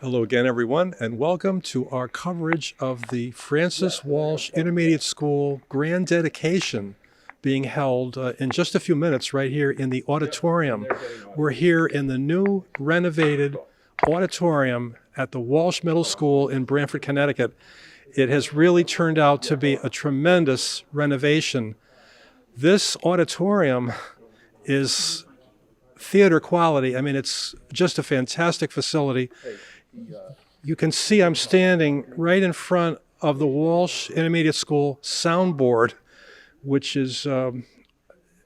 Hello again, everyone, and welcome to our coverage of the Francis Walsh Intermediate School Grand Dedication being held in just a few minutes right here in the auditorium. We're here in the new renovated auditorium at the Walsh Middle School in Branford, Connecticut. It has really turned out to be a tremendous renovation. This auditorium is theater quality. I mean, it's just a fantastic facility. You can see I'm standing right in front of the Walsh Intermediate School soundboard, which is,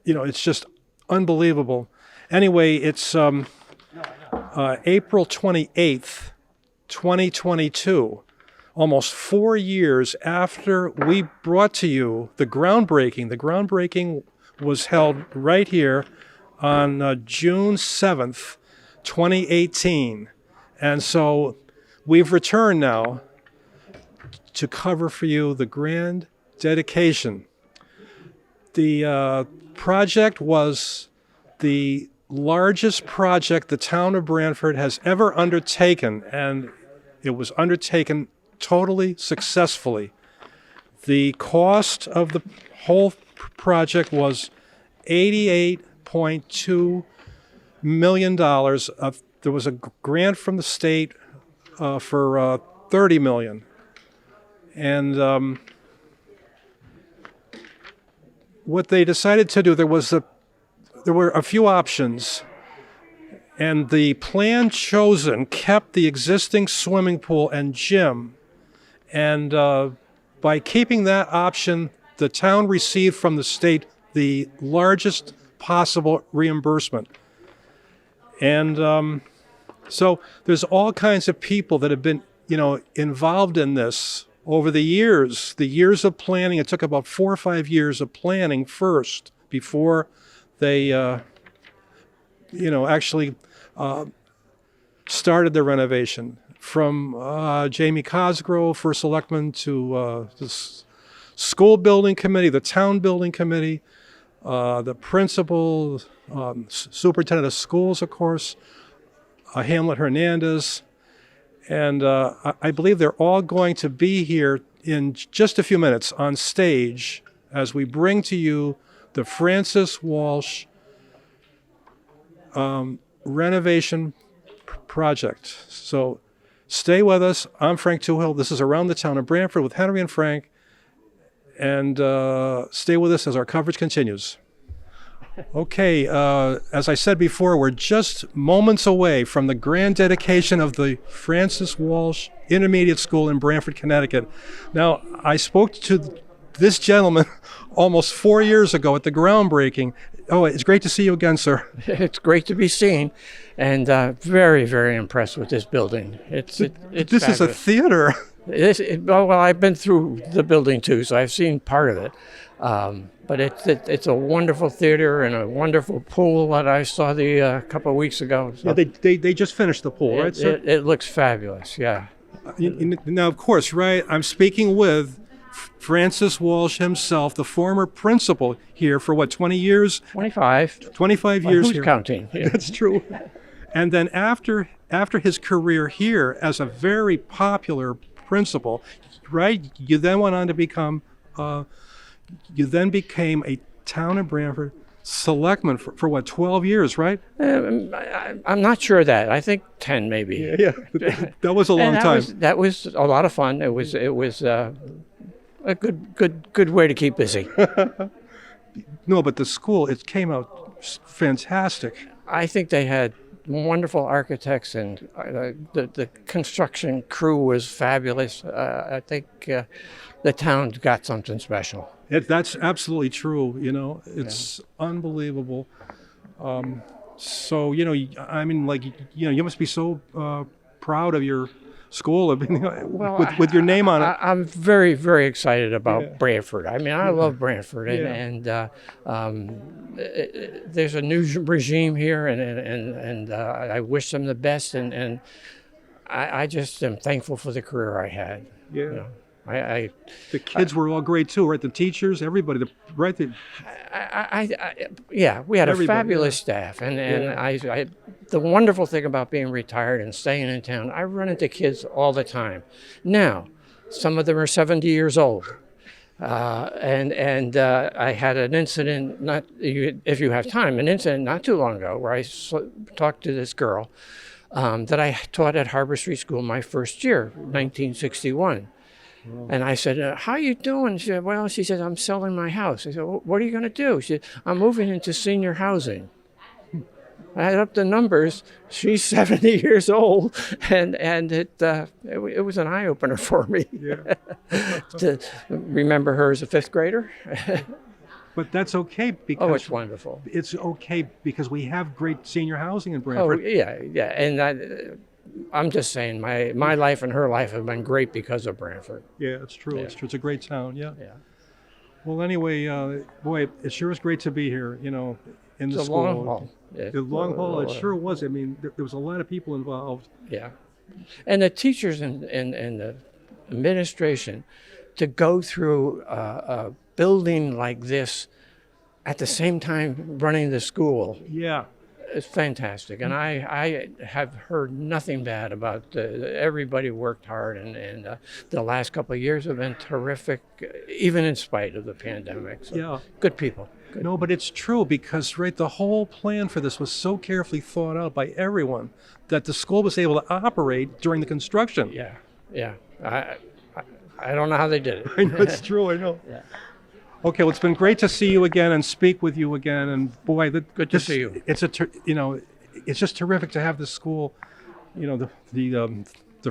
it's just unbelievable. Anyway, it's April 28th, 2022, almost 4 years after we brought to you the groundbreaking. The groundbreaking was held right here on June 7th, 2018. And so we've returned now to cover for you the grand dedication. The project was the largest project the town of Branford has ever undertaken, and it was undertaken totally successfully. The cost of the whole project was $88.2 million. There was a grant from the state for $30 million. And what they decided to do, there were a few options. And the plan chosen kept the existing swimming pool and gym. And by keeping that option, the town received from the state the largest possible reimbursement. And so there's all kinds of people that have been, involved in this over the years of planning. It took about 4 or 5 years of planning first before they, actually started the renovation. From Jamie Cosgrove, first selectman, to the school building committee, the town building committee, the principal, superintendent of schools, of course, Hamlet Hernandez, and I believe they're all going to be here in just a few minutes on stage as we bring to you the Francis Walsh renovation project. So stay with us. I'm Frank Tuhill. This is Around the Town of Branford with Henry and Frank, and stay with us as our coverage continues. Okay, as I said before, we're just moments away from the grand dedication of the Francis Walsh Intermediate School in Branford, Connecticut. Now, I spoke to this gentleman almost 4 years ago at the groundbreaking. Oh, it's great to see you again, sir. It's great to be seen, and very, very impressed with this building. It's this fabulous. Is a theater. Well, I've been through the building too, so I've seen part of it. But it's a wonderful theater and a wonderful pool that I saw a couple of weeks ago. So yeah, they just finished the pool, right, sir? It looks fabulous, yeah. Now, of course, right, I'm speaking with Francis Walsh himself, the former principal here for 20 years? 25. 25 years who's here. Counting? Yeah. That's true. And then after his career here as a very popular principal, right, you then went on to become... You then became a town of Branford selectman for 12 years, right? I'm not sure of that. I think 10 maybe. Yeah. That was a long time. That was a lot of fun. It was a good way to keep busy. No, but the school, it came out fantastic. I think they had wonderful architects, and the construction crew was fabulous. I think the town got something special. That's absolutely true. It's unbelievable. So, I mean, you must be so proud of your school with your name on it. I'm very, very excited about Branford. I mean, I love Branford, and there's a new regime here, and I wish them the best, and I just am thankful for the career I had. Yeah. The kids were all great too, right? The teachers, everybody, we had a fabulous staff, and I the wonderful thing about being retired and staying in town, I run into kids all the time. Now, some of them are 70 years old. And I had an incident, if you have time, an incident not too long ago where I talked to this girl that I taught at Harbor Street School my first year, 1961. And I said, how you doing? She said, well, she said, I'm selling my house. I said, well, what are you going to do? She said, I'm moving into senior housing. I add up the numbers. She's 70 years old, and it was an eye opener for me to remember her as a fifth grader. But that's okay because It's wonderful. It's okay because we have great senior housing in Oh Branford. yeah, and I'm just saying my life and her life have been great because of Branford. Yeah, it's true. Yeah. It's true. It's a great town. Yeah. Yeah. Well, anyway, boy, it sure is great to be here. In the It's a school. long haul. Yeah. The long haul. It sure was. I mean, there was a lot of people involved. Yeah, and the teachers and the administration to go through a building like this at the same time running the school. Yeah. It's fantastic, and I have heard nothing bad about everybody worked hard, and the last couple of years have been terrific, even in spite of the pandemic. So, Yeah. good people. Good. No, but it's true because the whole plan for this was so carefully thought out by everyone that the school was able to operate during the construction. Yeah. I don't know how they did it. I know it's true. I know. Yeah. Okay, well, it's been great to see you again and speak with you again. And boy, Good to see you. It's it's just terrific to have this school. The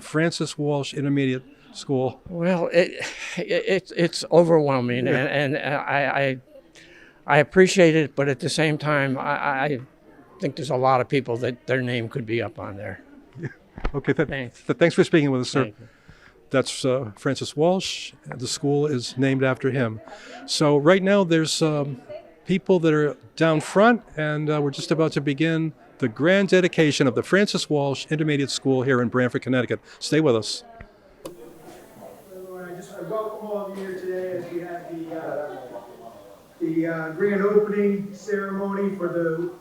Francis Walsh Intermediate School. Well, it's overwhelming, and I appreciate it, but at the same time, I think there's a lot of people that their name could be up on there. Okay, Thanks. Thanks for speaking with us, sir. Thank you. That's Francis Walsh. The school is named after him. So right now there's people that are down front, and we're just about to begin the grand dedication of the Francis Walsh Intermediate School here in Branford, Connecticut. Stay with us. I welcome all of you here today as we have the grand opening ceremony for the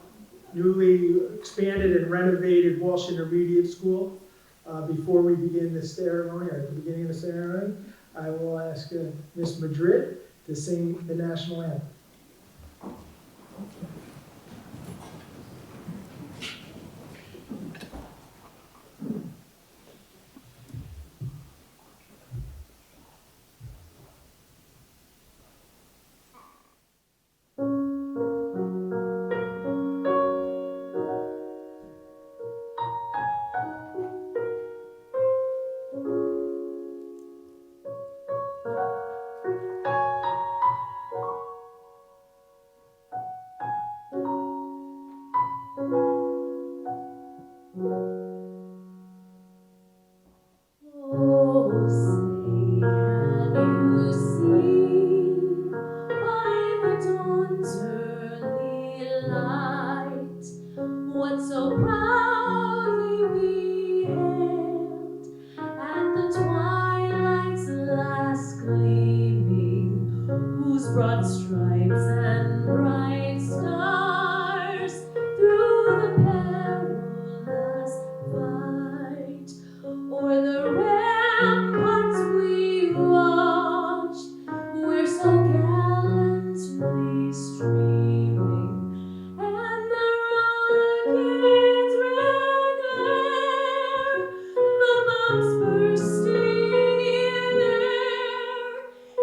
newly expanded and renovated Walsh Intermediate School. Before we begin the ceremony, or at the beginning of the ceremony, I will ask Ms. Madrid to sing the national anthem. Broad stripes and bright stars through the perilous fight, o'er the ramparts we watched, where so gallantly streaming, and the rocket's red glare, the bombs bursting in air,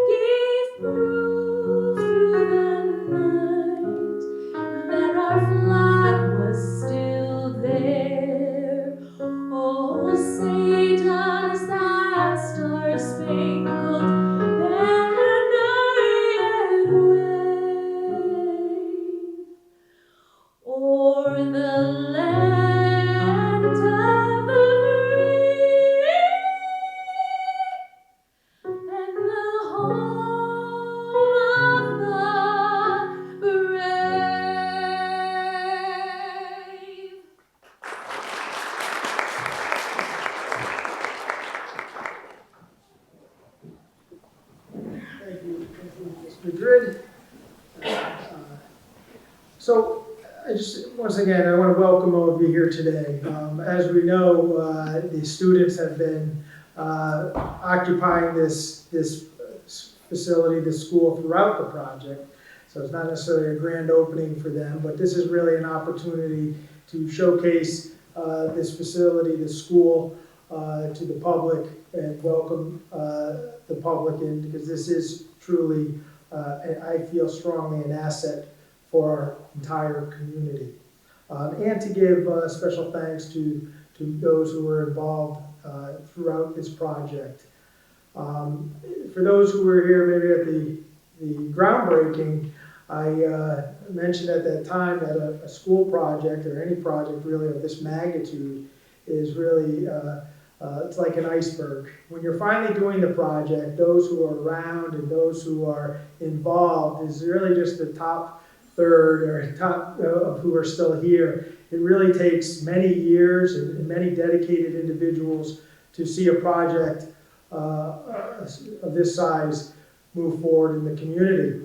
gave proof through the night that our flag was still there. Oh, say does that star-spangled banner yet wave o'er the land of the free and the home of the brave? Thank you, Ms. Madrid. So, once again, I want to welcome all of you here today. As we know, the students have been occupying this facility, this school throughout the project. So it's not necessarily a grand opening for them, but this is really an opportunity to showcase this facility, this school, to the public and welcome the public in, because this is truly, I feel strongly, an asset for our entire community. And to give special thanks to those who were involved throughout this project. For those who were here maybe at the groundbreaking, I mentioned at that time that a school project, or any project really of this magnitude, is really, it's like an iceberg. When you're finally doing the project, those who are around and those who are involved is really just the top third or top of who are still here. It really takes many years and many dedicated individuals to see a project of this size move forward in the community.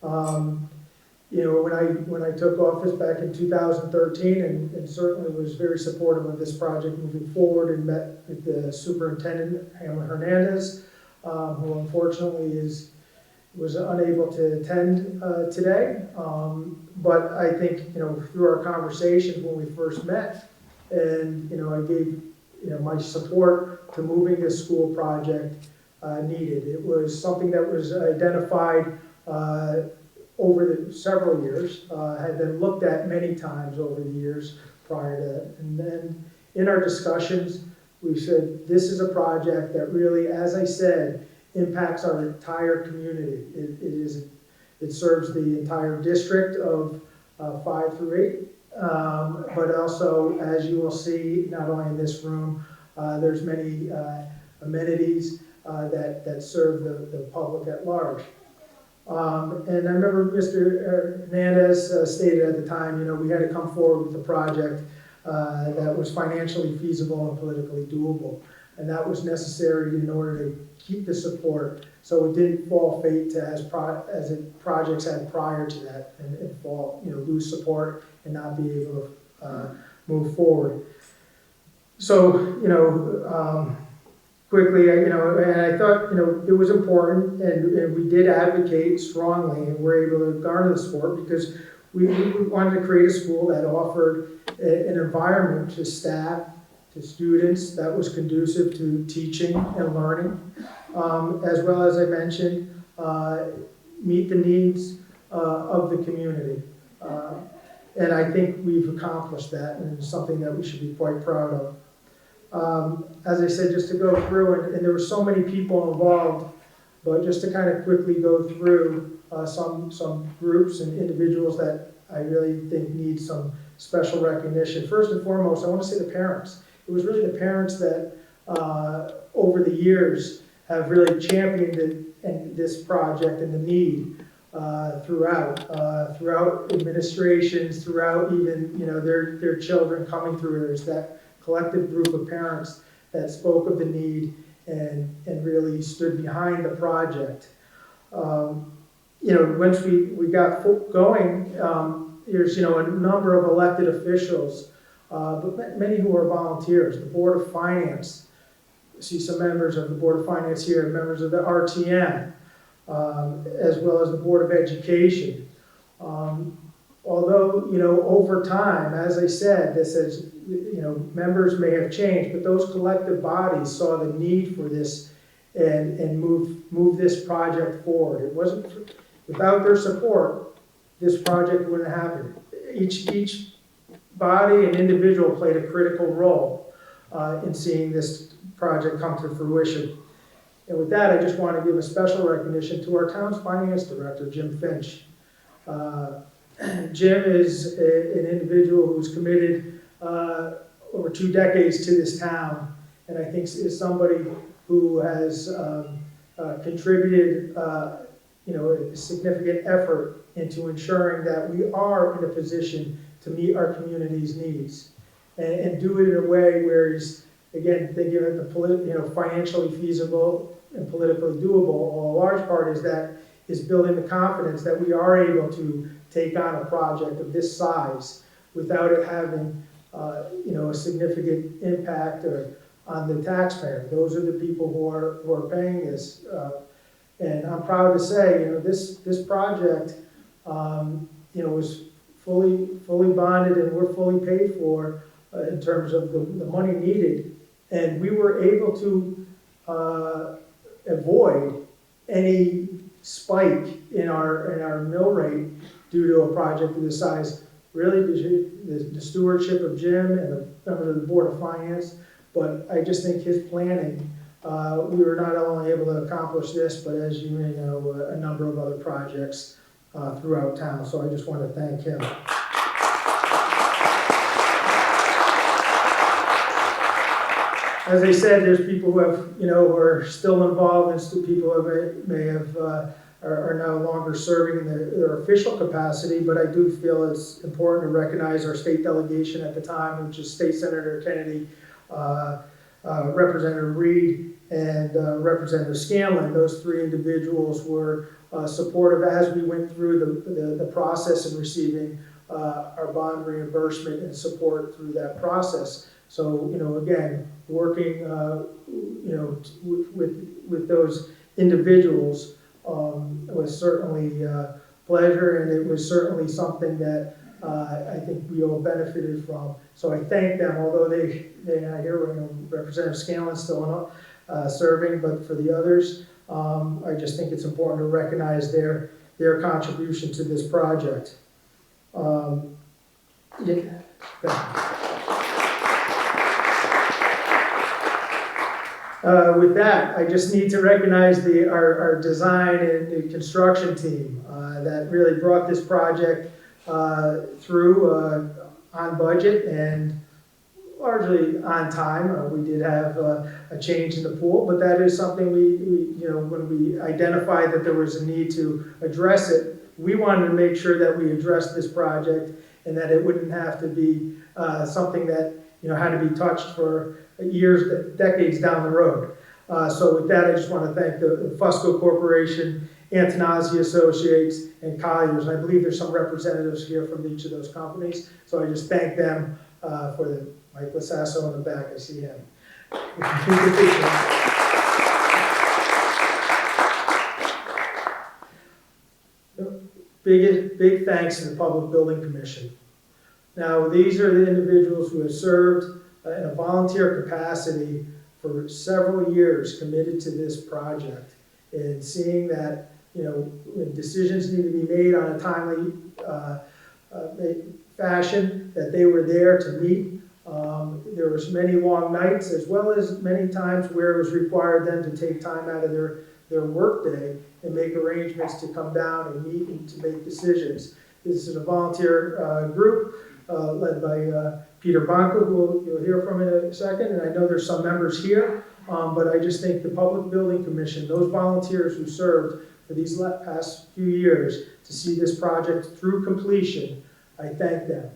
You know, when I took office back in 2013, and certainly was very supportive of this project moving forward, and met with the superintendent, Hamlet Hernandez, who unfortunately was unable to attend today. But I think, you know, through our conversations when we first met, and, you know, I gave, you know, my support to moving this school project needed. It was something that was identified over the several years, had been looked at many times over the years prior to that. And then in our discussions, we said, this is a project that really, as I said, impacts our entire community. It serves the entire district of 5 through 8, but also, as you will see, not only in this room, there's many amenities that serve the public at large. And I remember Mr. Hernandez stated at the time, you know, we had to come forward with a project that was financially feasible and politically doable. And that was necessary in order to keep the support, so it didn't fall fate to as projects had prior to that, and fall, you know, lose support and not be able to move forward. So, you know, quickly, you know, and I thought, you know, it was important, and we did advocate strongly, and were able to garner the support because we wanted to create a school that offered an environment to staff, to students, that was conducive to teaching and learning, as well as I mentioned, meet the needs of the community. And I think we've accomplished that, and it's something that we should be quite proud of. As I said, just to go through, and there were so many people involved, but just to kind of quickly go through some groups and individuals that I really think need some special recognition. First and foremost, I want to say the parents. It was really the parents that over the years have really championed this project and the need throughout administrations, throughout even, you know, their children coming through. There's that collective group of parents that spoke of the need and really stood behind the project. You know, once we got going, there's, you know, a number of elected officials, but many who are volunteers. The Board of Finance, I see some members of the Board of Finance here, members of the RTM, as well as the Board of Education. Although, you know, over time, as I said, this is, you know, members may have changed, but those collective bodies saw the need for this and move this project forward. It wasn't, without their support, this project wouldn't happen. Each body and individual played a critical role in seeing this project come to fruition. And with that, I just want to give a special recognition to our town's finance director, Jim Finch. Jim is an individual who's committed over 2 decades to this town, and I think is somebody who has contributed you know, a significant effort into ensuring that we are in a position to meet our community's needs, and do it in a way where he's, again, thinking of the you know, financially feasible and politically doable. A large part is building the confidence that we are able to take on a project of this size without it having, a significant impact on the taxpayer. Those are the people who are paying this. And I'm proud to say, this project, was fully bonded, and we're fully paid for in terms of the money needed. And we were able to avoid any spike in our mill rate due to a project of this size. Really, the stewardship of Jim and the members of the Board of Finance, but I just think his planning, we were not only able to accomplish this, but as you may know, a number of other projects throughout town. So I just want to thank him. As I said, there's people who have, who are still involved, and still people who may have are no longer serving in their official capacity. But I do feel it's important to recognize our state delegation at the time, which is State Senator Kennedy, Representative Reed, and Representative Scanlon. Those three individuals were supportive as we went through the process of receiving our bond reimbursement and support through that process. So, again, working, with those individuals was certainly a pleasure, and it was certainly something that I think we all benefited from. So I thank them, although they're not here. Representative Scanlon's still serving, but for the others, I just think it's important to recognize their contribution to this project. With that, I just need to recognize our design and the construction team that really brought this project through on budget and largely on time. We did have a change in the pool, but that is something when we identified that there was a need to address it, we wanted to make sure that we addressed this project and that it wouldn't have to be something that had to be touched for years, decades down the road. So with that, I just want to thank the Fusco Corporation, Antonazi Associates, and Colliers. And I believe there's some representatives here from each of those companies. So I just thank them for Mike Lasasso in the back. I see him. Big thanks to the Public Building Commission. Now, these are the individuals who have served in a volunteer capacity for several years, committed to this project, and seeing that when decisions need to be made on a timely fashion, that they were there to meet. There was many long nights, as well as many times where it was required them to take time out of their work day and make arrangements to come down and meet and to make decisions. This is a volunteer group led by Peter Bonko, who you'll hear from in a second, and I know there's some members here, but I just think the Public Building Commission, those volunteers who served for these past few years to see this project through completion, I thank them.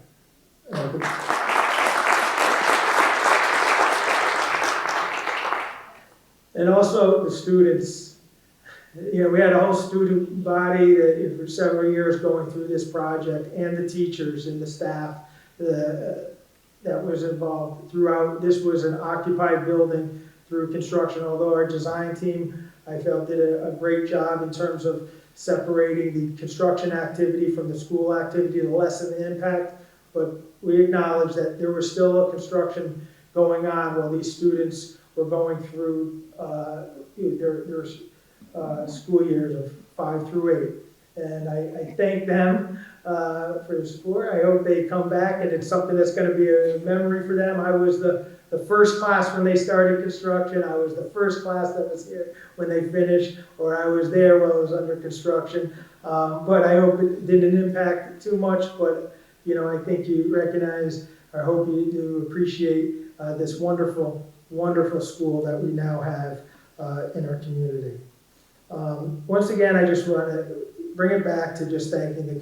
And also the students. We had a whole student body that for several years going through this project, and the teachers and the staff that was involved throughout. This was an occupied building through construction, although our design team, I felt, did a great job in terms of separating the construction activity from the school activity to lessen the impact. But we acknowledge that there was still a construction going on while these students were going through their school years of 5 through 8. And I thank them for the support. I hope they come back, and it's something that's going to be a memory for them. I was the first class when they started construction. I was the first class that was here when they finished, or I was there while it was under construction. But I hope it didn't impact too much. But I think you recognize, I hope you do appreciate this wonderful, wonderful school that we now have in our community. Once again, I just want to bring it back to just thanking the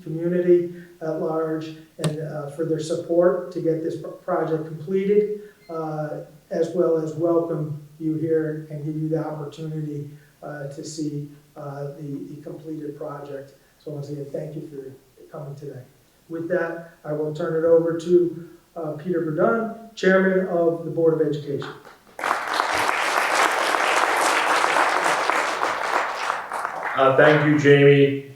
community at large and for their support to get this project completed, as well as welcome you here and give you the opportunity to see the completed project. So once again, thank you for coming today. With that, I will turn it over to Peter Burdon, Chairman of the Board of Education. Thank you, Jamie.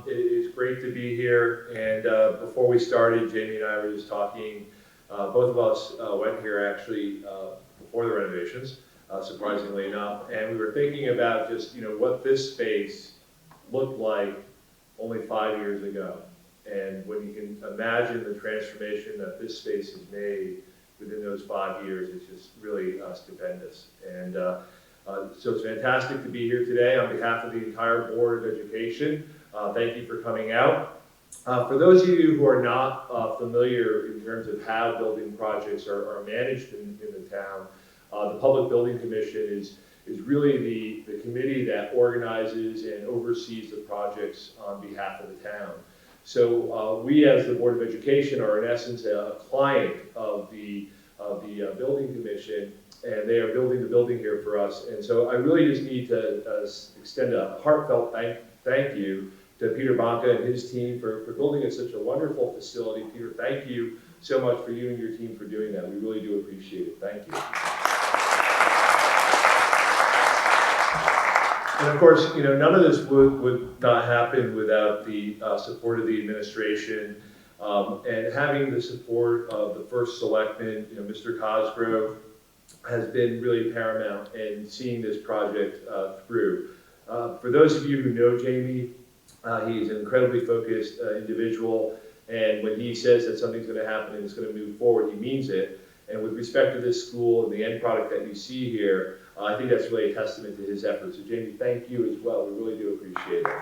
It is great to be here. And before we started, Jamie and I were just talking. Both of us went here actually before the renovations, surprisingly enough. And we were thinking about just, what this space looked like only 5 years ago. And when you can imagine the transformation that this space has made within those 5 years, it's just really stupendous. And so it's fantastic to be here today on behalf of the entire Board of Education. Thank you for coming out. For those of you who are not familiar in terms of how building projects are managed in the town, the Public Building Commission is really the committee that organizes and oversees the projects on behalf of the town. So we as the Board of Education are in essence a client of the Building Commission, and they are building the building here for us. And so I really just need to extend a heartfelt thank you to Peter Banca and his team for building at such a wonderful facility. Peter, thank you so much for you and your team for doing that. We really do appreciate it. Thank you. And of course, none of this would not happen without the support of the administration and having the support of the first selectman, Mr. Cosgrove, has been really paramount in seeing this project through. For those of you who know Jamie, he's an incredibly focused individual, and when he says that something's going to happen and it's going to move forward, he means it. And with respect to this school and the end product that you see here, I think that's really a testament to his efforts. So Jamie, thank you as well. We really do appreciate it.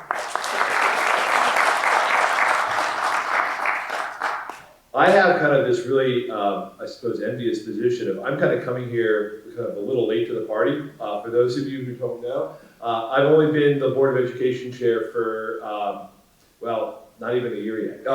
I have kind of this really, I suppose, envious position of I'm kind of coming here kind of a little late to the party. For those of you who don't know, I've only been the Board of Education chair for, well, not even a year yet.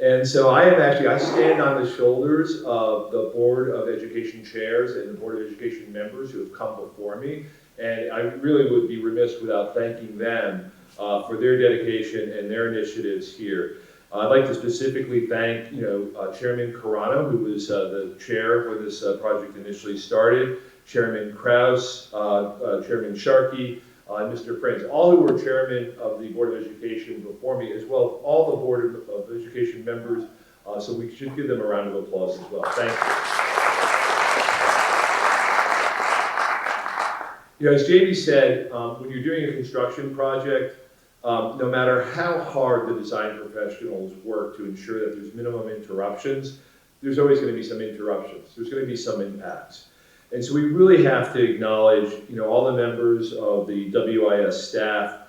And so I stand on the shoulders of the Board of Education chairs and the Board of Education members who have come before me. And I really would be remiss without thanking them for their dedication and their initiatives here. I'd like to specifically thank, Chairman Carano, who was the chair when this project initially started, Chairman Krause, Chairman Sharkey, and Mr. Prince, all who were chairman of the Board of Education before me, as well as all the Board of Education members. So we should give them a round of applause as well. Thank you. As Jamie said, when you're doing a construction project, no matter how hard the design professionals work to ensure that there's minimum interruptions, there's always going to be some interruptions. There's going to be some impacts. And so we really have to acknowledge, all the members of the WIS staff,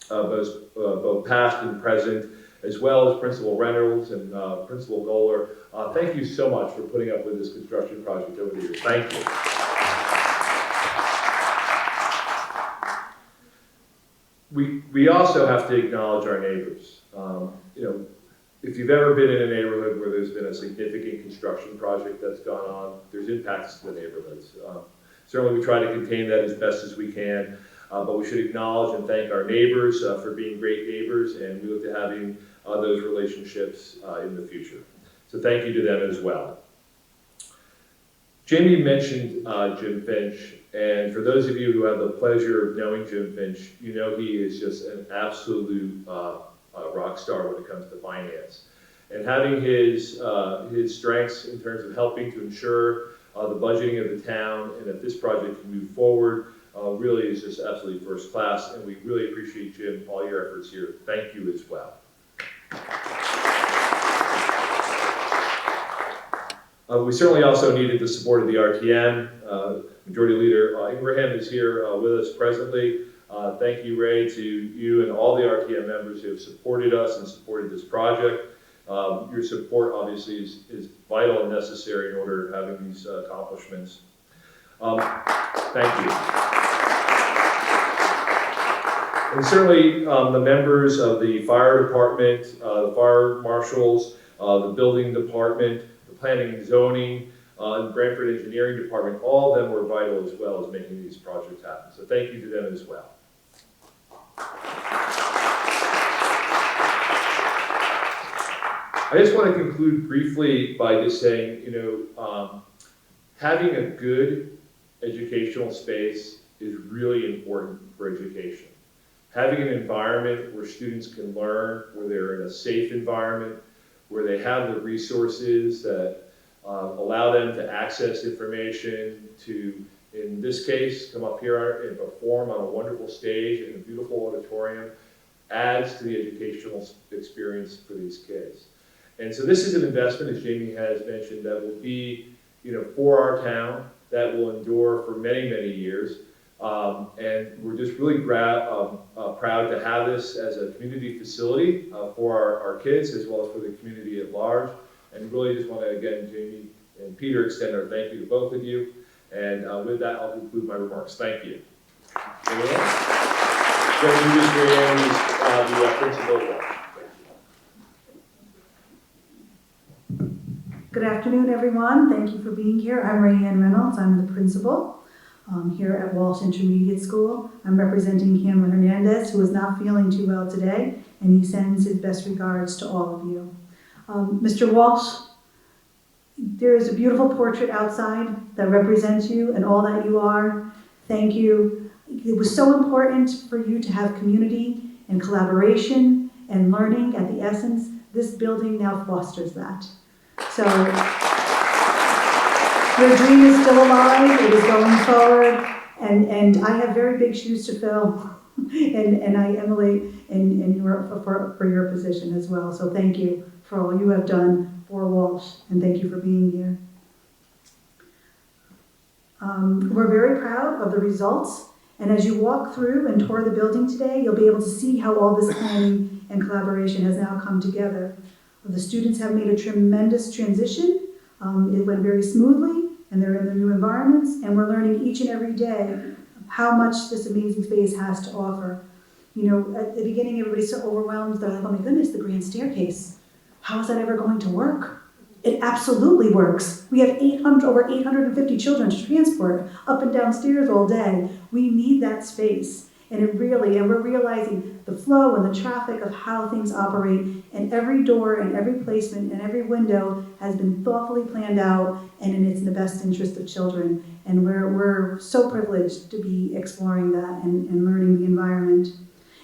both past and present, as well as Principal Reynolds and Principal Goller. Thank you so much for putting up with this construction project over the years. Thank you. We also have to acknowledge our neighbors. If you've ever been in a neighborhood where there's been a significant construction project that's gone on, there's impacts to the neighborhoods. Certainly we try to contain that as best as we can, but we should acknowledge and thank our neighbors for being great neighbors, and we look to having those relationships in the future. So thank you to them as well. Jamie mentioned Jim Finch, and for those of you who have the pleasure of knowing Jim Finch, he is just an absolute rock star when it comes to finance. And having his strengths in terms of helping to ensure the budgeting of the town and that this project can move forward really is just absolutely first class, and we really appreciate, Jim, all your efforts here. Thank you as well. We certainly also needed the support of the RTM. Majority Leader Ingraham is here with us presently. Thank you, Ray, to you and all the RTM members who have supported us and supported this project. Your support obviously is vital and necessary in order to having these accomplishments. Thank you. And certainly the members of the fire department, the fire marshals, the building department, the planning and zoning, and Branford engineering department, all of them were vital as well as making these projects happen. So thank you to them as well. I just want to conclude briefly by just saying, having a good educational space is really important for education. Having an environment where students can learn, where they're in a safe environment, where they have the resources that allow them to access information, to, in this case, come up here and perform on a wonderful stage in a beautiful auditorium, adds to the educational experience for these kids. And so this is an investment, as Jamie has mentioned, that will be, for our town, that will endure for many, many years. And we're just really proud to have this as a community facility for our kids as well as for the community at large. And really just want to, again, Jamie and Peter, extend our thank you to both of you. And with that, I'll conclude my remarks. Thank you. Anyone else? Introduce Marianne, the principal of Walsh. Good afternoon, everyone. Thank you for being here. I'm Rayanne Reynolds. I'm the principal here at Walsh Intermediate School. I'm representing Cameron Hernandez, who is not feeling too well today, and he sends his best regards to all of you. Mr. Walsh, there is a beautiful portrait outside that represents you and all that you are. Thank you. It was so important for you to have community and collaboration and learning at the essence. This building now fosters that. So your dream is still alive, it is going forward, and I have very big shoes to fill, and I emulate for your position as well. So thank you for all you have done for Walsh, and thank you for being here. We're very proud of the results, and as you walk through and tour the building today, you'll be able to see how all this planning and collaboration has now come together. The students have made a tremendous transition. It went very smoothly, and they're in their new environments, and we're learning each and every day how much this amazing space has to offer. At the beginning, everybody's so overwhelmed. They're like, oh my goodness, the grand staircase. How is that ever going to work? It absolutely works. We have over 850 children to transport up and down stairs all day. We need that space. And we're realizing the flow and the traffic of how things operate, and every door and every placement and every window has been thoughtfully planned out, and it's in the best interest of children. And we're so privileged to be exploring that and learning the environment.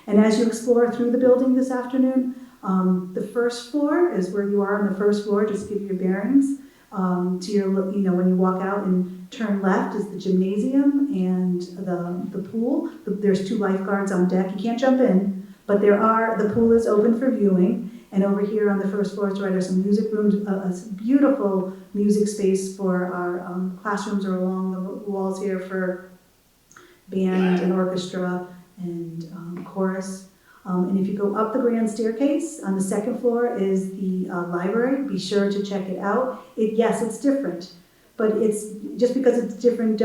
And as you explore through the building this afternoon, the first floor is where you are on the first floor, just to give you your bearings. To your, when you walk out and turn left is the gymnasium and the pool. There's 2 lifeguards on deck. You can't jump in, but the pool is open for viewing. And over here on the first floor is there's some music rooms, a beautiful music space for our classrooms are along the walls here for band and orchestra and chorus. And if you go up the grand staircase, on the second floor is the library. Be sure to check it out. Yes, it's different, but it's just because it's different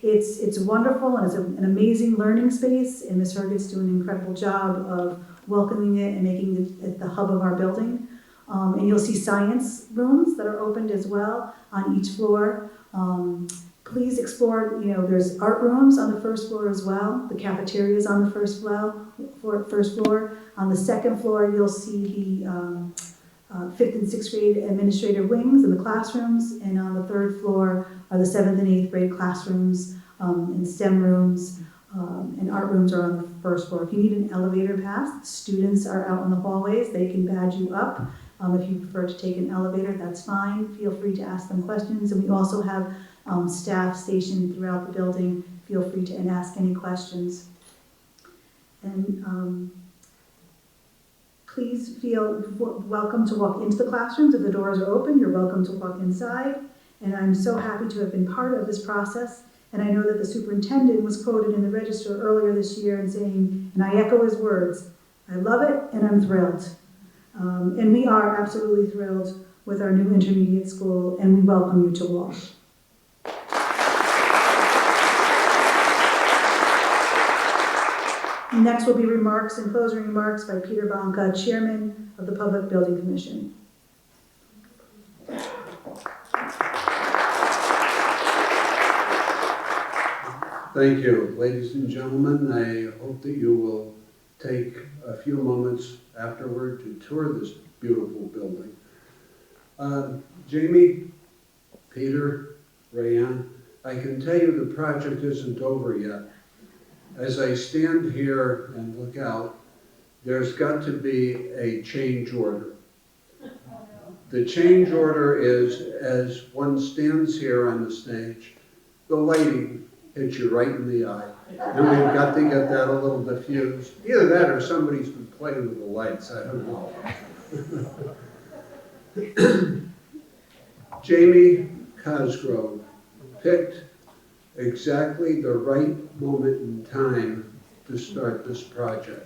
it's wonderful, and it's an amazing learning space, and Ms. Herget's doing an incredible job of welcoming it and making it the hub of our building. And you'll see science rooms that are opened as well on each floor. Please explore, there's art rooms on the first floor as well. The cafeteria is on the first floor. On the second floor, you'll see the 5th and 6th grade administrative wings in the classrooms. And on the third floor are the 7th and 8th grade classrooms and STEM rooms. And art rooms are on the first floor. If you need an elevator pass, students are out in the hallways. They can badge you up. If you prefer to take an elevator, that's fine. Feel free to ask them questions. And we also have staff stationed throughout the building. Feel free to ask any questions. And please feel welcome to walk into the classrooms. If the doors are open, you're welcome to walk inside. And I'm so happy to have been part of this process. And I know that the superintendent was quoted in the Register earlier this year and saying, and I echo his words, I love it and I'm thrilled. And we are absolutely thrilled with our new intermediate school, and we welcome you to Walsh. Next will be remarks and closing remarks by Peter Bonka, Chairman of the Public Building Commission. Thank you. Ladies and gentlemen, I hope that you will take a few moments afterward to tour this beautiful building. Jamie, Peter, Rayanne, I can tell you the project isn't over yet. As I stand here and look out, there's got to be a change order. The change order is, as one stands here on the stage, the lighting hits you right in the eye. And we've got to get that a little diffused. Either that or somebody's been playing with the lights, I don't know. Jamie Cosgrove picked exactly the right moment in time to start this project.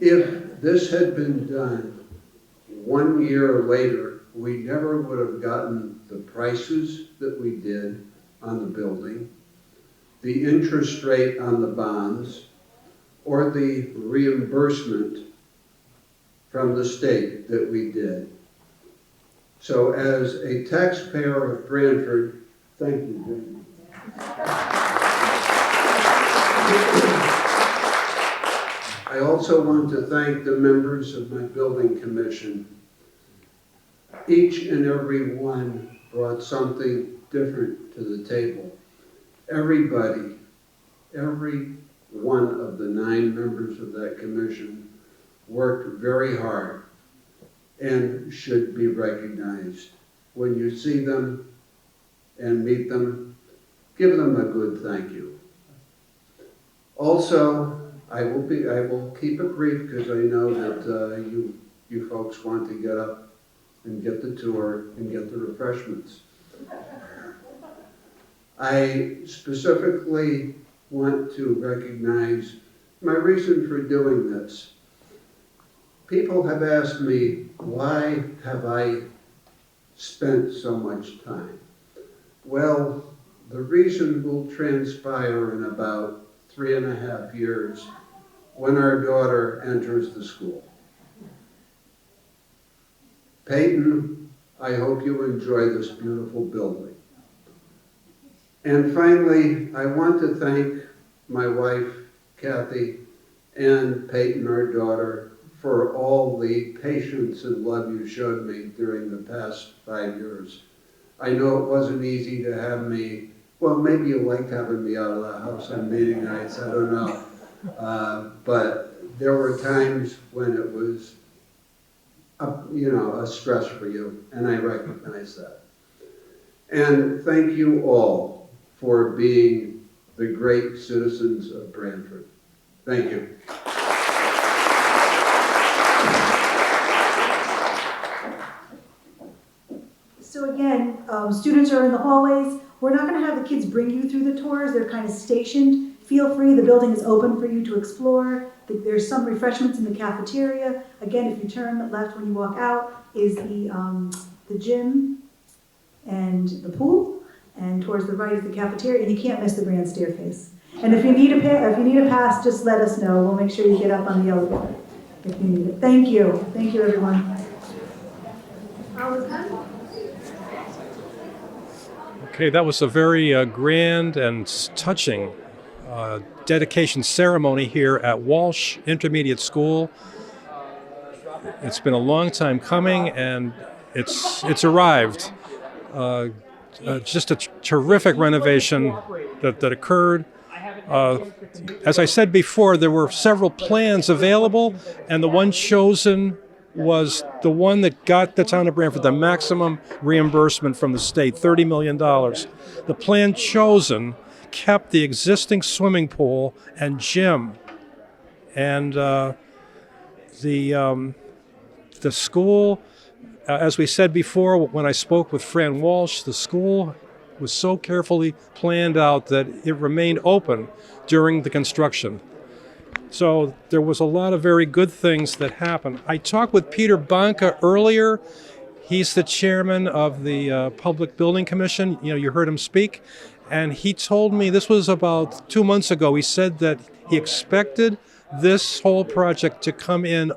If this had been done 1 year later, we never would have gotten the prices that we did on the building, the interest rate on the bonds, or the reimbursement from the state that we did. So as a taxpayer of Branford, thank you, Jim. I also want to thank the members of my building commission. Each and every one brought something different to the table. Everybody, every one of the 9 members of that commission worked very hard and should be recognized. When you see them and meet them, give them a good thank you. Also, I will keep it brief because I know that you folks want to get up and get the tour and get the refreshments. I specifically want to recognize my reason for doing this. People have asked me, why have I spent so much time? Well, the reason will transpire in about 3.5 years when our daughter enters the school. Peyton, I hope you enjoy this beautiful building. And finally, I want to thank my wife, Kathy, and Peyton, our daughter, for all the patience and love you showed me during the past 5 years. I know it wasn't easy to have me, well, maybe you liked having me out of the house on meeting nights, I don't know. But there were times when it was, a stress for you, and I recognize that. And thank you all for being the great citizens of Branford. Thank you. So again, students are in the hallways. We're not going to have the kids bring you through the tours. They're kind of stationed. Feel free. The building is open for you to explore. There's some refreshments in the cafeteria. Again, if you turn left when you walk out, is the gym and the pool. And towards the right is the cafeteria. And you can't miss the grand staircase. And if you need a pass, just let us know. We'll make sure you get up on the elevator if you need it. Thank you. Thank you, everyone. Okay, that was a very grand and touching dedication ceremony here at Walsh Intermediate School. It's been a long time coming, and it's arrived. Just a terrific renovation that occurred. As I said before, there were several plans available, and the one chosen was the one that got the town of Branford the maximum reimbursement from the state, $30 million. The plan chosen kept the existing swimming pool and gym. And the school, as we said before, when I spoke with Fran Walsh, the school was so carefully planned out that it remained open during the construction. So there was a lot of very good things that happened. I talked with Peter Banca earlier. He's the chairman of the Public Building Commission. You heard him speak. And he told me, this was about 2 months ago, he said that he expected this whole project to come in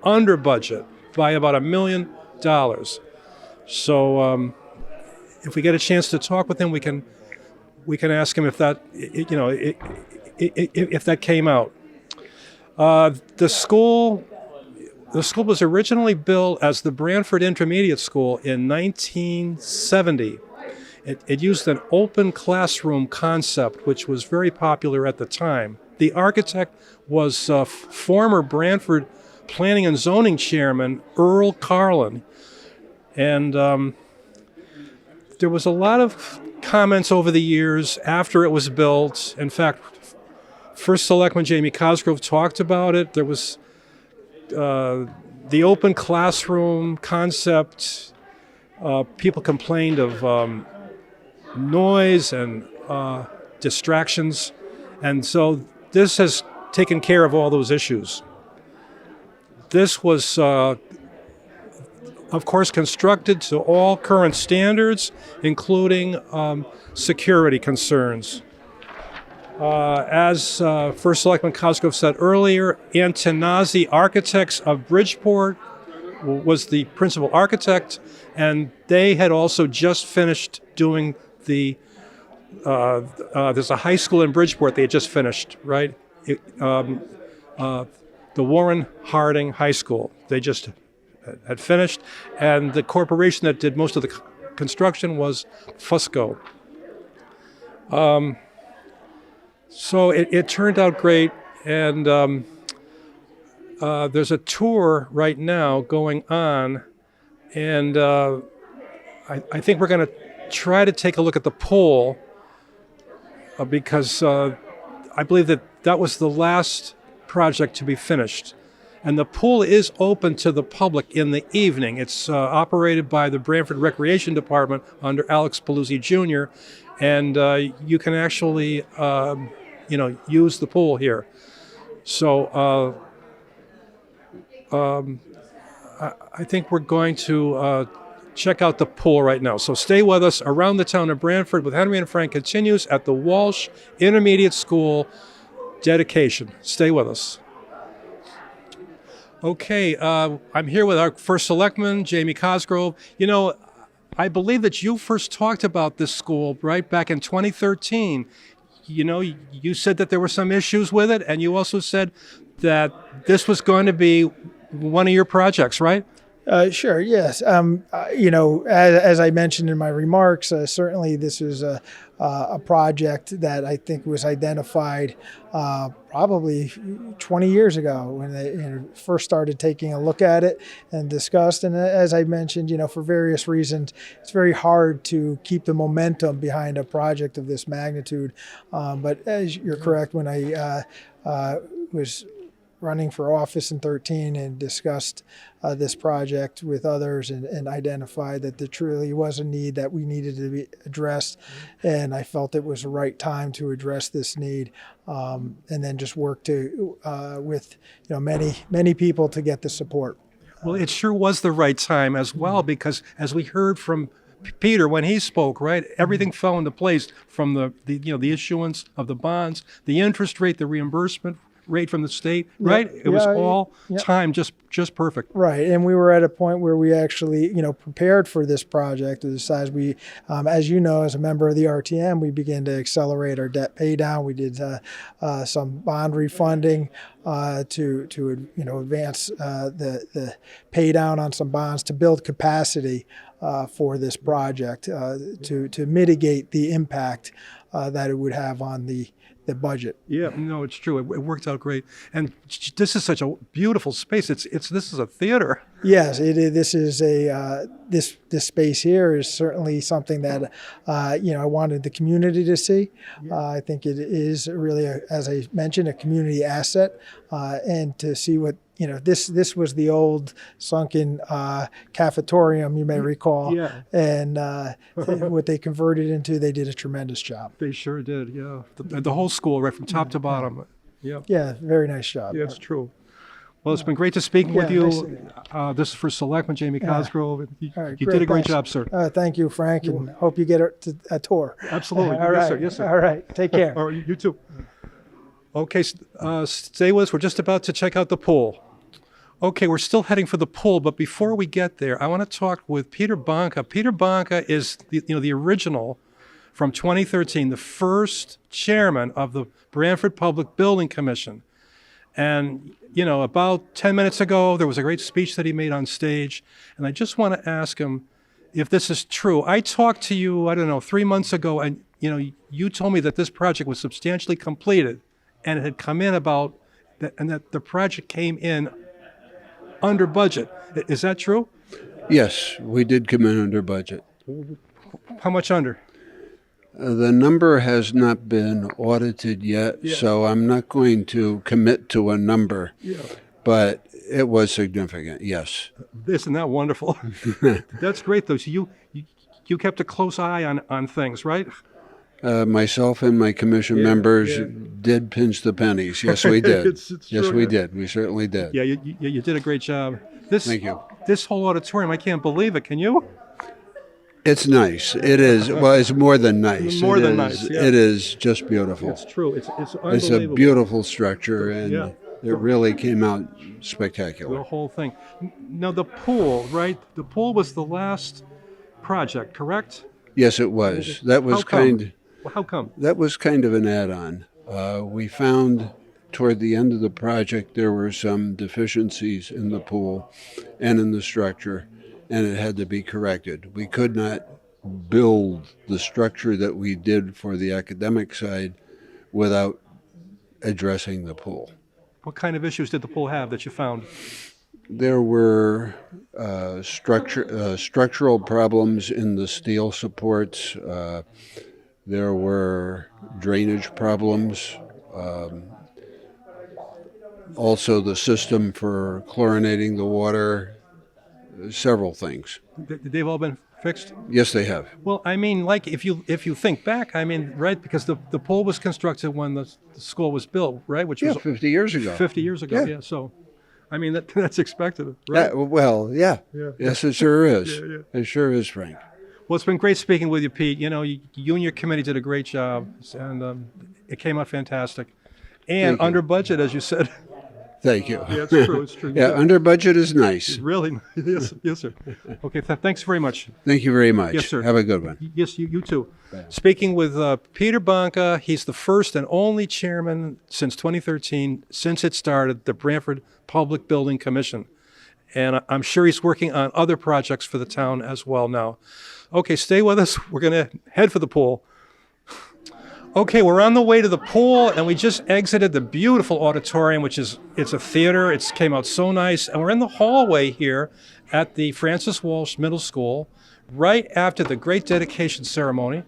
under budget by about $1 million. So if we get a chance to talk with him, we can ask him if that, if that came out. The school The school was originally built as the Branford Intermediate School in 1970. It used an open classroom concept, which was very popular at the time. The architect was former Branford Planning and Zoning Chairman Earl Carlin. And there was a lot of comments over the years after it was built. In fact, First Selectman Jamie Cosgrove talked about it. There was the open classroom concept. People complained of noise and distractions. And so this has taken care of all those issues. This was, of course, constructed to all current standards, including security concerns. As First Selectman Cosgrove said earlier, Antonazzi Architects of Bridgeport was the principal architect, and they had also just finished doing there's a high school in Bridgeport they had just finished, right? The Warren Harding High School. They just had finished, and the corporation that did most of the construction was Fusco. So it turned out great, and there's a tour right now going on, and I think we're going to try to take a look at the pool because I believe that was the last project to be finished. And the pool is open to the public in the evening. It's operated by the Branford Recreation Department under Alex Paluzzi Jr., and you can actually use the pool here. So I think we're going to check out the pool right now. So stay with us. Around the Town of Branford with Henry and Frank continues at the Walsh Intermediate School dedication. Stay with us. Okay, I'm here with our first selectman, Jamie Cosgrove. You know, I believe that you first talked about this school, right, back in 2013. You know, you said that there were some issues with it, and you also said that this was going to be one of your projects, right? Sure, yes. As I mentioned in my remarks, certainly this is a project that I think was identified probably 20 years ago when they first started taking a look at it and discussed. And as I mentioned, for various reasons, it's very hard to keep the momentum behind a project of this magnitude. But as you're correct, when I was running for office in 2013 and discussed this project with others and identified that there truly was a need that we needed to be addressed. And I felt it was the right time to address this need, and then just work with many people to get the support. Well, it sure was the right time as well, because as we heard from Peter when he spoke, right, everything fell into place from the issuance of the bonds, the interest rate, the reimbursement rate from the state, right? It was all timed just perfect. Right, and we were at a point where we actually, prepared for this project of the size. We, as you know, as a member of the RTM, we began to accelerate our debt pay down. We did some bond refunding to advance the pay down on some bonds to build capacity for this project to mitigate the impact that it would have on the budget. Yeah, no, it's true. It worked out great, and this is such a beautiful space. This is a theater. Yes, this is this space here is certainly something that I wanted the community to see. I think it is really, as I mentioned, a community asset, and to see what. This was the old sunken cafetorium, you may recall. Yeah. And what they converted into, they did a tremendous job. They sure did, yeah. The whole school, right from top to bottom. Yeah. Yeah, very nice job. Yeah, it's true. Well, it's been great to speak with you. This is for Selectman Jamie Cosgrove. Right, you did a great thanks. job, sir. Thank you, Frank, and hope you get a tour. Absolutely. All right. Yes, sir. All right. Take care. All right, you too. Okay, stay with us. We're just about to check out the pool. Okay, we're still heading for the pool, but before we get there, I want to talk with Peter Bonka. Peter Bonka is the original from 2013, the first chairman of the Branford Public Building Commission. And, you know, about 10 minutes ago, there was a great speech that he made on stage. And I just want to ask him if this is true. I talked to you, I don't know, 3 months ago, and, you know, you told me that this project was substantially completed and it had come in about, and that the project came in under budget. Is that true? Yes, we did come in under budget. How much under? The number has not been audited yet, so I'm not going to commit to a number, but it was significant, yes. Isn't that wonderful? That's great, though. So you kept a close eye on things, right? Myself and my commission members did pinch the pennies. Yes, we did. It's yes, true. we did. We certainly did. Yeah, you did a great job. Thank you. This whole auditorium, I can't believe it. Can you? It's nice. It is. Well, it's more than nice. More It than is- nice, yeah. It is just beautiful. It's true. It's unbelievable. It's a beautiful structure, and Yeah. it really came out The spectacular. whole thing. Now, the pool, right? The pool was the last project, correct? Yes, it was. That was How come? kind. Well, how come? That was kind of an add-on. We found toward the end of the project there were some deficiencies in the pool and in the structure, and it had to be corrected. We could not build the structure that we did for the academic side without addressing the pool. What kind of issues did the pool have that you found? There were structural problems in the steel supports. There were drainage problems. Also, the system for chlorinating the water. Several things. They've all been fixed? Yes, they have. Well, I mean, like if you think back, I mean, right, because the pool was constructed when the school was built, right? Which was 50 years ago. 50 years ago, Yeah. yeah. So, I mean, that's expected, right? Yeah. Yes, it sure is. Yeah. It sure is, Frank. Well, it's been great speaking with you, Pete. You know, you and your committee did a great job, and it came out fantastic. And Thank you. under budget, as you said. Thank you. Yeah, it's true, it's true. Yeah, under budget is nice. Really? Yes, sir. Okay, thanks very much. Thank you very much. Yes, sir. Have a good one. Yes, you too. Speaking with Peter Bonka, he's the first and only chairman since 2013, since it started, the Branford Public Building Commission. And I'm sure he's working on other projects for the town as well now. Okay, stay with us. We're going to head for the pool. Okay, we're on the way to the pool, and we just exited the beautiful auditorium, it's a theater. It came out so nice. And we're in the hallway here at the Francis Walsh Middle School, right after the great dedication ceremony.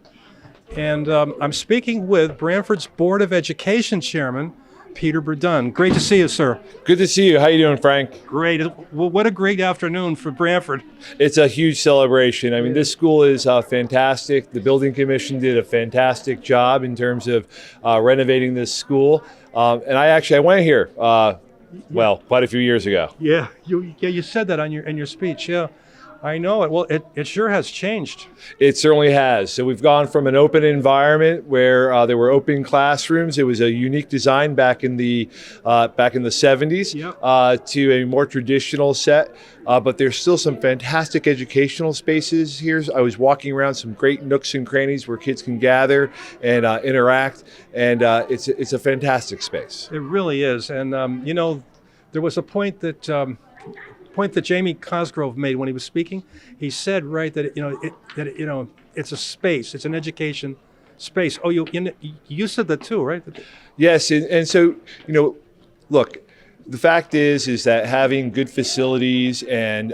And I'm speaking with Branford's Board of Education Chairman, Peter Burdon. Great to see you, sir. Good to see you. How you doing, Frank? Great. Well, what a great afternoon for Branford. It's a huge celebration. I mean, this school is fantastic. The building commission did a fantastic job in terms of renovating this school. And I went here, quite a few years ago. Yeah, you said that in your speech. Yeah, I know it. Well, it sure has changed. It certainly has. So we've gone from an open environment where there were open classrooms. It was a unique design back in the 70s. Yep. To a more traditional set. But there's still some fantastic educational spaces here. I was walking around some great nooks and crannies where kids can gather and interact, and it's a fantastic space. It really is. And you know, there was a point that Jamie Cosgrove made when he was speaking. He said, right, that it's a space. It's an education space. Oh, you said that too, right? Yes, and so look. The fact is that having good facilities and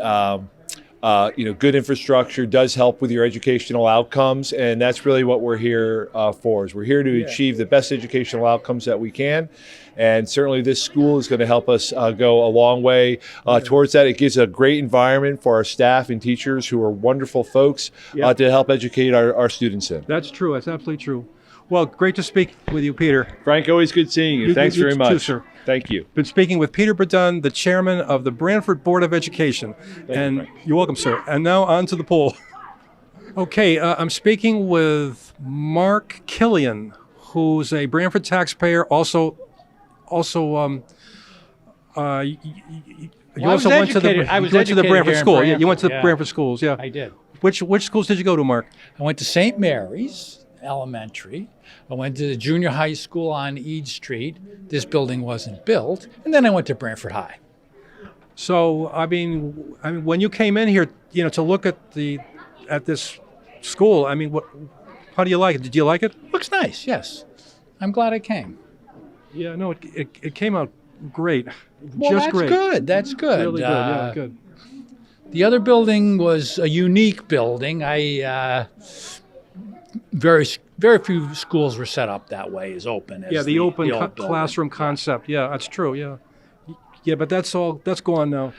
good infrastructure does help with your educational outcomes, and that's really what we're here for. Is we're here to achieve the best educational outcomes that we can, and certainly this school is going to help us go a long way towards that. It gives a great environment for our staff and teachers, who are wonderful folks, to help educate our students in. That's true. That's absolutely true. Well, great to speak with you, Peter. Frank, always good seeing you. Thanks very much. Too, sir. Thank you. Been speaking with Peter Burdon, the chairman of the Branford Board of Education. You're welcome, sir. And now on to the pool. Okay, I'm speaking with Mark Killian, who's a Branford taxpayer. Also, you I also went to the Branford school. Branford, You went to the Branford schools. Yeah. I did. Which schools did you go to, Mark? I went to St. Mary's, Elementary. I went to the junior high school on Eade Street. This building wasn't built. And then I went to Branford High. So, I mean, when you came in here, to look at this school, I mean, how do you like it? Did you like it? Looks nice, yes. I'm glad I came. Yeah, no, it came out great. Well, Just that's great. good. That's good. Really good. Yeah, good. The other building was a unique building. Very few schools were set up that way, as open as The open old building. classroom concept. Yeah, that's true. Yeah, yeah, but that's gone now.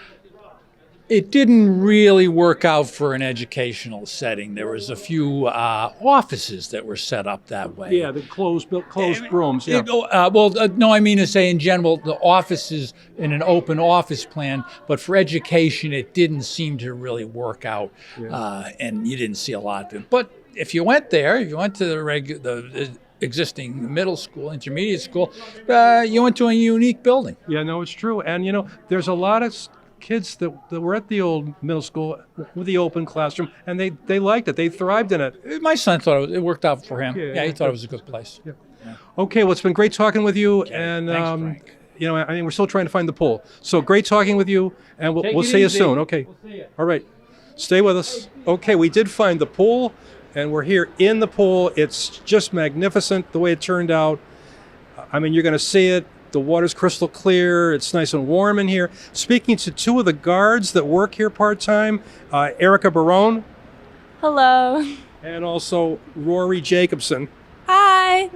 It didn't really work out for an educational setting. There was a few offices that were set up that way. Yeah, the closed rooms. Yeah. No, I mean to say in general, the offices in an open office plan, but for education, it didn't seem to really work out, and you didn't see a lot of it. But if you went there, if you went to the existing middle school, intermediate school, you went to a unique building. Yeah, no, it's true. And, there's a lot of kids that were at the old middle school with the open classroom, and they liked it. They thrived in it. My son thought it worked out for him. Yeah, He thought it was a good place. Yeah. Okay, well, it's been great talking with you. And, Thanks, Frank. I mean, we're still trying to find the pool. So great talking with you, and we'll see you soon. Okay. We'll see you. All right. Stay with us. Okay, we did find the pool, and we're here in the pool. It's just magnificent the way it turned out. I mean, you're going to see it. The water's crystal clear. It's nice and warm in here. Speaking to two of the guards that work here part-time, Erica Burdon Hello. and also Rory Jacobson. Hi.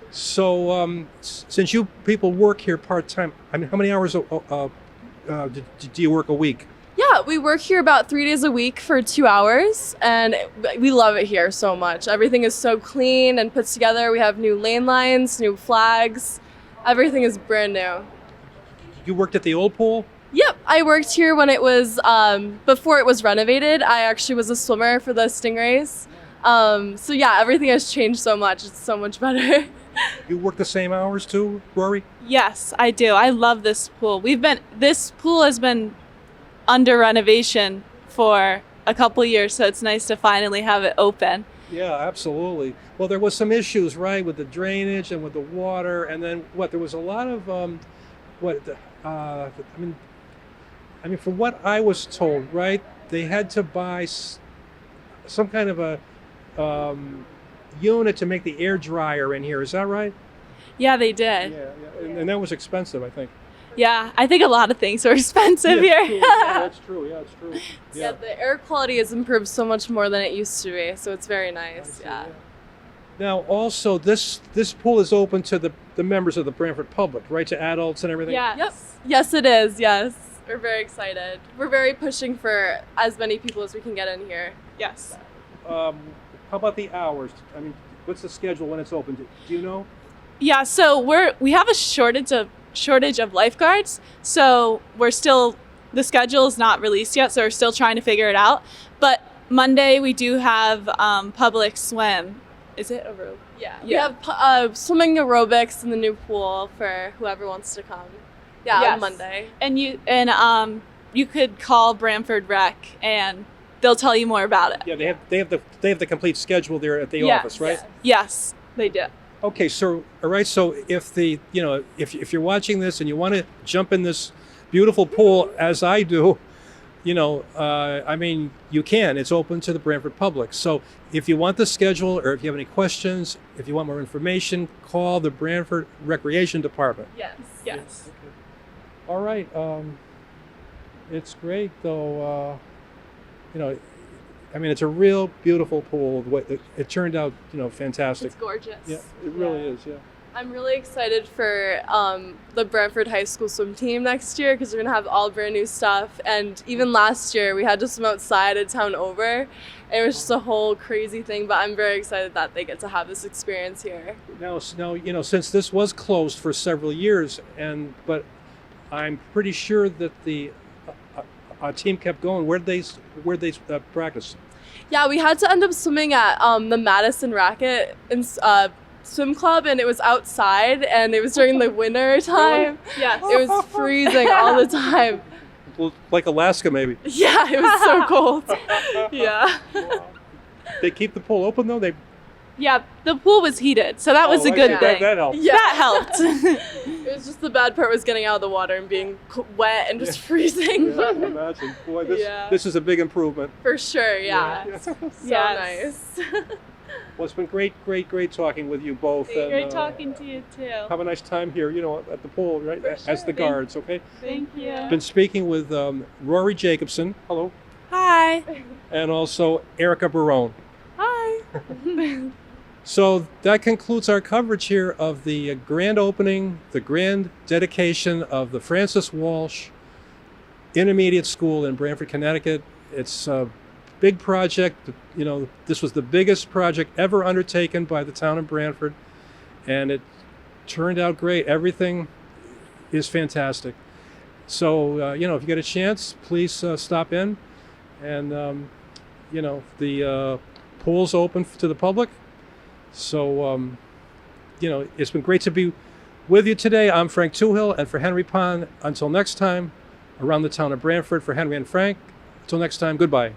So since you people work here part-time, I mean, how many hours do you work a week? Yeah, we work here about 3 days a week for 2 hours, and we love it here so much. Everything is so clean and put together. We have new lane lines, new flags. Everything is brand new. You worked at the old pool? Yep, I worked here when it was, before it was renovated. I actually was a swimmer for the Stingrays. So yeah, everything has changed so much. It's so much better. You work the same hours too, Rory? Yes, I do. I love this pool. This pool has been under renovation for a couple years, so it's nice to finally have it open. Yeah, absolutely. Well, there was some issues, right, with the drainage and with the water, and then there was a lot of I mean, from what I was told, right, they had to buy some kind of a unit to make the air dryer in here. Is that right? Yeah, they did. Yeah. And that was expensive, I think. Yeah, I think a lot of things are expensive Yeah, here. it's true. Yeah, that's true. Yeah, it's true. Yeah, the air quality has improved so much more than it used to be, so it's very nice. Yeah. Now, also, this pool is open to the members of the Branford public, right, to adults and everything? Yes. Yep. Yes, it is. Yes. We're very excited. We're very pushing for as many people as we can get in here. Yes. How about the hours? I mean, what's the schedule when it's open? Do you know? Yeah, so we have a shortage of lifeguards, so the schedule is not released yet, so we're still trying to figure it out. But Monday we do have public swim. Is it aerobic? Yeah. We have swimming aerobics in the new pool for whoever wants to come. Yeah, Yes. on Monday. And you could call Branford Rec and they'll tell you more about it. Yeah, they have the complete schedule there at the Yes. office, right? Yes, they do. Okay, so all right, so if if you're watching this and you want to jump in this beautiful pool as I do, I mean, you can. It's open to the Branford public. So if you want the schedule or if you have any questions, if you want more information, call the Branford Recreation Department. Yes. Yes. All right. It's great, though. I mean, it's a real beautiful pool. It turned out, fantastic. It's gorgeous. Yeah, it really is. Yeah. I'm really excited for the Branford High School swim team next year because we're going to have all brand new stuff. And even last year, we had to swim outside a town over. It was just a whole crazy thing, but I'm very excited that they get to have this experience here. Now, since this was closed for several years, but I'm pretty sure that the team kept going. Where'd they practice? Yeah, we had to end up swimming at the Madison Racket swim club, and it was outside, and it was during the winter time. Yes. It was freezing all the time. Like Alaska, maybe. Yeah, it was so cold. Yeah. They keep the pool open though. Yeah, the pool was heated, so that was a good thing. That helps. Yeah. That helped. It was just the bad part was getting out of the water and being wet and just freezing. Yeah, I can imagine. Boy, Yeah. this is a big improvement. For sure, yeah. So Yes. nice. Well, it's been great talking with you both. And, Great talking to you too. have a nice time here, at the pool, right? For As sure. the guards, okay? Thank you. Been speaking with Rory Jacobson, hello, Hi. and also Erica Barone. Hi. So that concludes our coverage here of the grand opening, the grand dedication of the Francis Walsh Intermediate School in Branford, Connecticut. It's a big project. This was the biggest project ever undertaken by the town of Branford, and it turned out great. Everything is fantastic. So, if you get a chance, please stop in. And, the pool's open to the public. So, it's been great to be with you today. I'm Frank Toohill, and for Henry Pond, until next time, around the town of Branford, for Henry and Frank, until next time, goodbye.